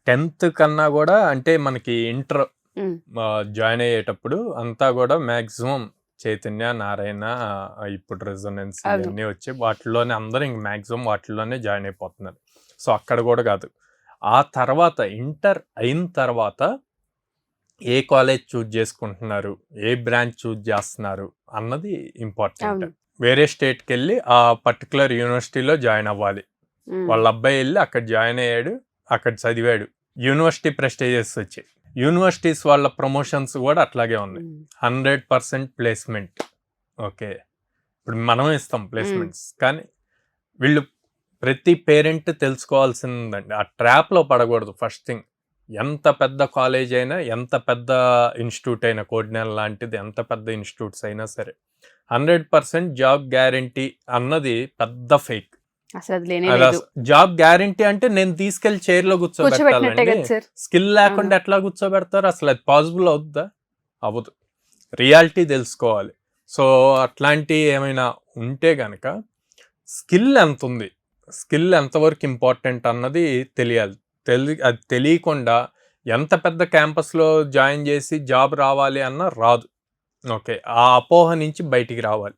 10th కన్నా కూడా అంటే మనకి ఇంటర్ ఉమ్, జాయిన్ అయ్యేటప్పుడు అంతా కూడా మ్యాక్సిమం చైతన్య నారాయణ ఇప్పుడు రెజొనెన్స్ అవును. ఇవన్నీ వచ్చి వాటిలోనే అందరూ ఇంక మ్యాక్సిమం వాటిలోనే జాయిన్ అయిపోతున్నారు. సో అక్కడ కూడా కాదు. ఆ తర్వాత ఇంటర్ అయిన తర్వాత ఏ కాలేజ్ చూజ్ చేసుకుంటున్నారు, ఏ బ్రాంచ్ చూజ్ చేస్తున్నారు అన్నది ఇంపార్టెంట్. అవును. వేరే స్టేట్కి వెళ్ళి ఆ పర్టికులర్ యూనివర్సిటీలో జాయిన్ అవ్వాలి. ఉమ్, వాళ్ళ అబ్బాయి వెళ్ళి అక్కడ జాయిన్ అయ్యాడు, అక్కడ చదివాడు, యూనివర్సిటీ ప్రెస్టేజెస్ వచ్చాయి. యూనివర్సిటీస్ వాళ్ళ ప్రమోషన్స్ కూడా అట్లాగే ఉన్నాయి. ఉమ్, 100% ప్లేస్మెంట్. ఓకే, ఇప్పుడు మనం ఇస్తాం ప్లేస్మెంట్స్, కానీ వీళ్ళు ప్రతి పేరెంట్ తెలుసుకోవాల్సిందండి, ఆ ట్రాప్లో పడకూడదు. ఫస్ట్ థింగ్, ఎంత పెద్ద కాలేజ్ అయినా, ఎంత పెద్ద ఇన్స్టిట్యూట్ అయినా, కోడినెల లాంటిది ఎంత పెద్ద ఇన్స్టిట్యూట్స్ అయినా సరే 100% జాబ్ గ్యారంటీ అన్నది పెద్ద ఫేక్. అసలు అది లేనే లేదు. జాబ్ గ్యారంటీ అంటే నేను తీసుకెళ్లి చైర్లో కూర్చోబెట్టినట్టే కూర్చోబెట్టాలండి. కదా సార్. స్కిల్ లేకుండా ఎట్లా కూర్చోబెడతారు? అసలు అది పాసిబుల్ అవుద్దా? అవ్వదు. రియాలిటీ తెలుసుకోవాలి. సో అట్లాంటి ఏమైనా ఉంటే గనక స్కిల్ ఎంత ఉంది, స్కిల్ ఎంతవరకు ఇంపార్టెంట్ అన్నది తెలియాలి. అది తెలియకుండా ఎంత పెద్ద క్యాంపస్లో జాయిన్ చేసి జాబ్ రావాలి అన్న రాదు. ఓకే, ఆ అపోహ నుంచి బయటికి రావాలి.